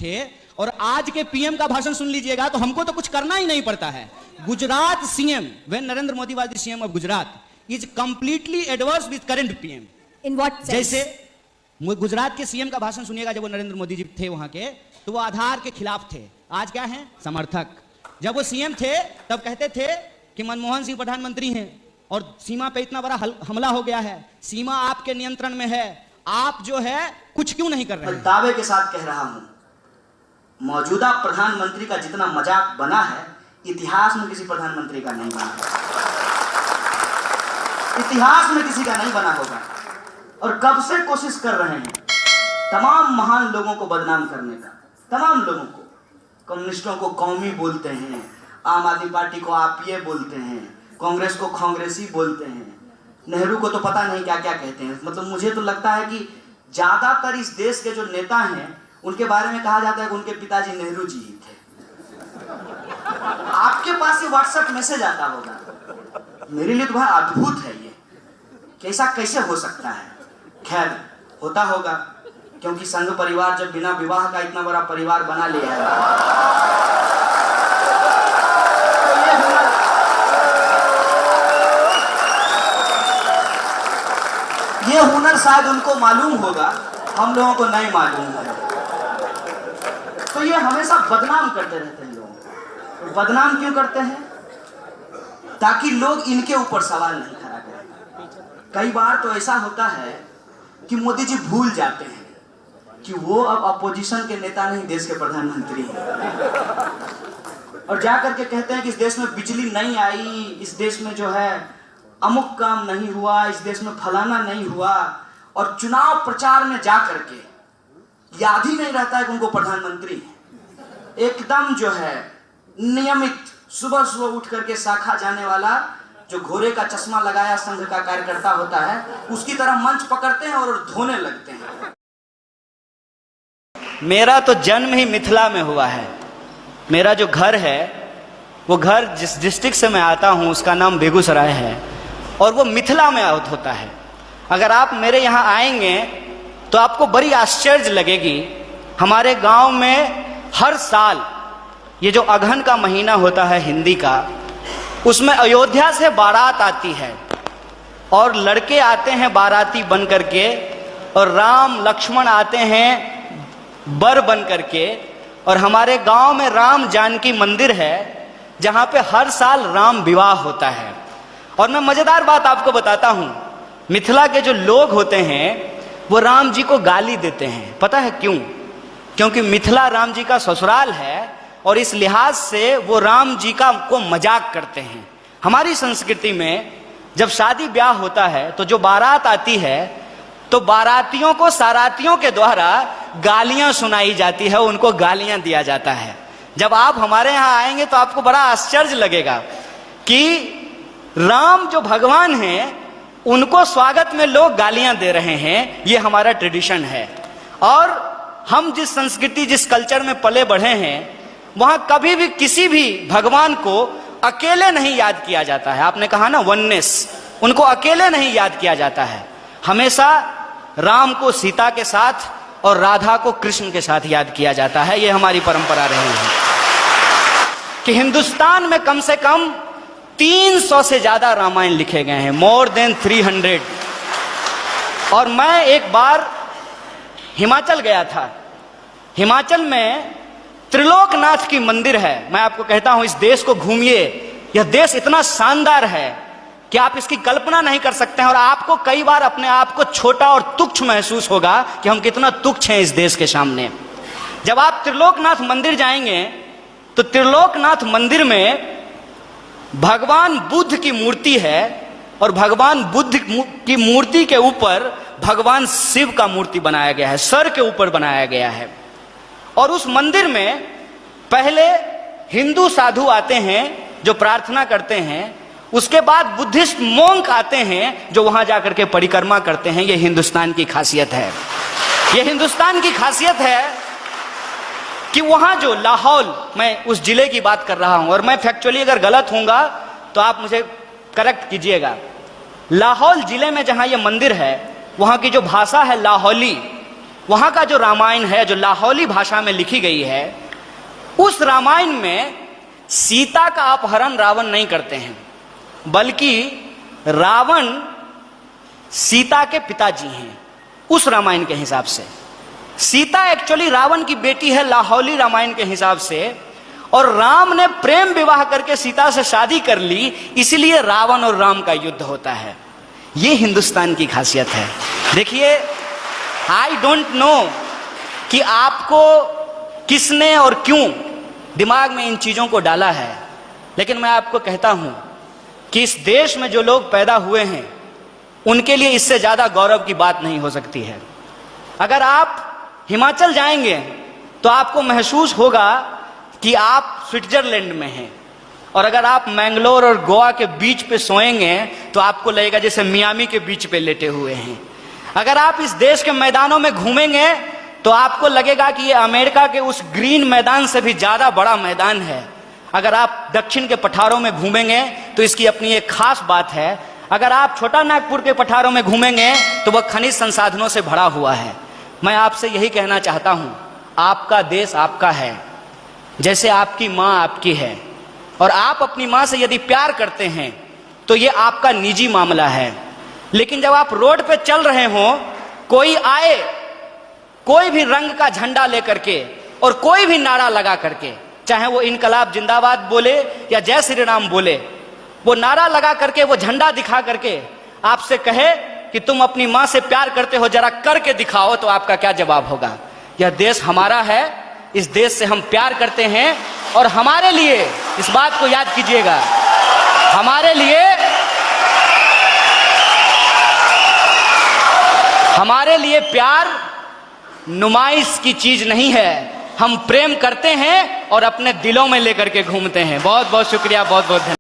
थे और आज के पीएम का भाषण सुन लीजिएगा तो हमको तो कुछ करना ही नहीं पड़ता है। Gujarat CM, when Narendra Modi was the CM of Gujarat, is completely adverse with current PM. In what sense? जैसे गुजरात के सीएम का भाषण सुनिएगा, जब वो नरेंद्र मोदी जी थे वहां के, तो वो आधार के खिलाफ थे। आज क्या है? समर्थक। जब वो सीएम थे तब कहते थे कि मनमोहन सिंह प्रधानमंत्री हैं और सीमा पे इतना बड़ा हमला हो गया है, सीमा आपके नियंत्रण में है, आप जो है कुछ क्यों नहीं कर रहे हैं? दावे के साथ कह रहा हूं, मौजूदा प्रधानमंत्री का जितना मजाक बना है, इतिहास में किसी प्रधानमंत्री का नहीं बना है। इतिहास में किसी का नहीं बना होगा। और कब से कोशिश कर रहे हैं तमाम महान लोगों को बदनाम करने का, तमाम लोगों को। कम्युनिस्टों को कौमी बोलते हैं, आम आदमी पार्टी को आप ये बोलते हैं, कांग्रेस को कांग्रेसी बोलते हैं, नेहरू को तो पता नहीं क्या क्या कहते हैं। मतलब मुझे तो लगता है कि ज्यादातर इस देश के जो नेता हैं उनके बारे में कहा जाता है कि उनके पिताजी नेहरू जी ही थे। आपके पास ये व्हाट्सएप मैसेज आता होगा, मेरे लिए तो भाई अद्भुत है ये, कैसा कैसे हो सकता है। खैर होता होगा, क्योंकि संघ परिवार जब बिना विवाह का इतना बड़ा परिवार बना लिया है, ये हुनर शायद उनको मालूम होगा, हम लोगों को नहीं मालूम है। तो ये हमेशा बदनाम करते रहते हैं लोग। बदनाम क्यों करते हैं? ताकि लोग इनके ऊपर सवाल नहीं खड़ा करें। कई बार तो ऐसा होता है कि मोदी जी भूल जाते हैं कि वो अब अपोजिशन के नेता नहीं, देश के प्रधानमंत्री हैं, और जाकर के कहते हैं कि इस देश में बिजली नहीं आई, इस देश में जो है अमुक काम नहीं हुआ, इस देश में फलाना नहीं हुआ। और चुनाव प्रचार में जाकर के याद ही नहीं रहता है कि उनको प्रधानमंत्री है। एकदम जो है नियमित सुबह सुबह उठ करके शाखा जाने वाला, जो घोड़े का चश्मा लगाया संघ का कार्यकर्ता होता है, उसकी तरह मंच पकड़ते हैं और धोने लगते हैं। मेरा तो जन्म ही मिथिला में हुआ है। मेरा जो घर है, वो घर जिस डिस्ट्रिक्ट से मैं आता हूँ उसका नाम बेगूसराय है, और वो मिथिला में होता है। अगर आप मेरे यहाँ आएंगे तो आपको बड़ी आश्चर्य लगेगी। हमारे गांव में हर साल ये जो अगहन का महीना होता है हिंदी का, उसमें अयोध्या से बारात आती है और लड़के आते हैं बाराती बन करके, और राम लक्ष्मण आते हैं बर बन करके। और हमारे गांव में राम जानकी मंदिर है जहां पे हर साल राम विवाह होता है। और मैं मजेदार बात आपको बताता हूं, मिथिला के जो लोग होते हैं वो राम जी को गाली देते हैं। पता है क्यों? क्योंकि मिथिला राम जी का ससुराल है और इस लिहाज से वो राम जी को मजाक करते हैं। हमारी संस्कृति में जब शादी ब्याह होता है तो जो बारात आती है तो बारातियों को सारातियों के द्वारा गालियां सुनाई जाती है, उनको गालियां दिया जाता है। जब आप हमारे यहाँ आएंगे तो आपको बड़ा आश्चर्य लगेगा कि राम जो भगवान हैं उनको स्वागत में लोग गालियां दे रहे हैं। ये हमारा ट्रेडिशन है। और हम जिस संस्कृति, जिस कल्चर में पले बढ़े हैं, वहां कभी भी किसी भी भगवान को अकेले नहीं याद किया जाता है। आपने कहा ना वननेस, उनको अकेले नहीं याद किया जाता है। हमेशा राम को सीता के साथ और राधा को कृष्ण के साथ याद किया जाता है। ये हमारी परंपरा रही है कि हिंदुस्तान में कम से कम 300 से ज्यादा रामायण लिखे गए हैं, मोर देन 300। और मैं एक बार हिमाचल गया था। हिमाचल में त्रिलोकनाथ की मंदिर है। मैं आपको कहता हूं इस देश को घूमिए, यह देश इतना शानदार है कि आप इसकी कल्पना नहीं कर सकते हैं। और आपको कई बार अपने आप को छोटा और तुच्छ महसूस होगा कि हम कितना तुच्छ हैं इस देश के सामने। जब आप त्रिलोकनाथ मंदिर जाएंगे तो त्रिलोकनाथ मंदिर में भगवान बुद्ध की मूर्ति है, और भगवान बुद्ध की मूर्ति के ऊपर भगवान शिव का मूर्ति बनाया गया है, सर के ऊपर बनाया गया है। और उस मंदिर में पहले हिंदू साधु आते हैं जो प्रार्थना करते हैं, उसके बाद बुद्धिस्ट मोंक आते हैं जो वहां जाकर के परिक्रमा करते हैं। यह हिंदुस्तान की खासियत है। यह हिंदुस्तान की खासियत है कि वहां जो लाहौल, मैं उस जिले की बात कर रहा हूं, और मैं फैक्चुअली अगर गलत होऊंगा तो आप मुझे करेक्ट कीजिएगा। लाहौल जिले में जहां यह मंदिर है, वहां की जो भाषा है लाहौली, वहां का जो रामायण है, जो लाहौली भाषा में लिखी गई है, उस रामायण में सीता का अपहरण रावण नहीं करते हैं, बल्कि रावण सीता के पिताजी हैं। उस रामायण के हिसाब से सीता एक्चुअली रावण की बेटी है, लाहौली रामायण के हिसाब से, और राम ने प्रेम विवाह करके सीता से शादी कर ली, इसलिए रावण और राम का युद्ध होता है। यह हिंदुस्तान की खासियत है। देखिए, आई डोंट नो कि आपको किसने और क्यों दिमाग में इन चीजों को डाला है, लेकिन मैं आपको कहता हूं कि इस देश में जो लोग पैदा हुए हैं उनके लिए इससे ज्यादा गौरव की बात नहीं हो सकती है। अगर आप हिमाचल जाएंगे तो आपको महसूस होगा कि आप स्विट्जरलैंड में हैं, और अगर आप मैंगलोर और गोवा के बीच पे सोएंगे तो आपको लगेगा जैसे मियामी के बीच पे लेटे हुए हैं। अगर आप इस देश के मैदानों में घूमेंगे तो आपको लगेगा कि ये अमेरिका के उस ग्रीन मैदान से भी ज्यादा बड़ा मैदान है। अगर आप दक्षिण के पठारों में घूमेंगे तो इसकी अपनी एक खास बात है। अगर आप छोटा नागपुर के पठारों में घूमेंगे तो वह खनिज संसाधनों से भरा हुआ है। मैं आपसे यही कहना चाहता हूं, आपका देश आपका है, जैसे आपकी मां आपकी है, और आप अपनी मां से यदि प्यार करते हैं तो यह आपका निजी मामला है। लेकिन जब आप रोड पे चल रहे हो, कोई आए कोई भी रंग का झंडा लेकर के और कोई भी नारा लगा करके, चाहे वो इनकलाब जिंदाबाद बोले या जय श्री राम बोले, वो नारा लगा करके, वो झंडा दिखा करके आपसे कहे कि तुम अपनी मां से प्यार करते हो, जरा करके दिखाओ, तो आपका क्या जवाब होगा? यह देश हमारा है, इस देश से हम प्यार करते हैं, और हमारे लिए, इस बात को याद कीजिएगा, हमारे लिए प्यार नुमाइश की चीज नहीं है। हम प्रेम करते हैं और अपने दिलों में लेकर के घूमते हैं। बहुत बहुत शुक्रिया, बहुत बहुत धन्यवाद।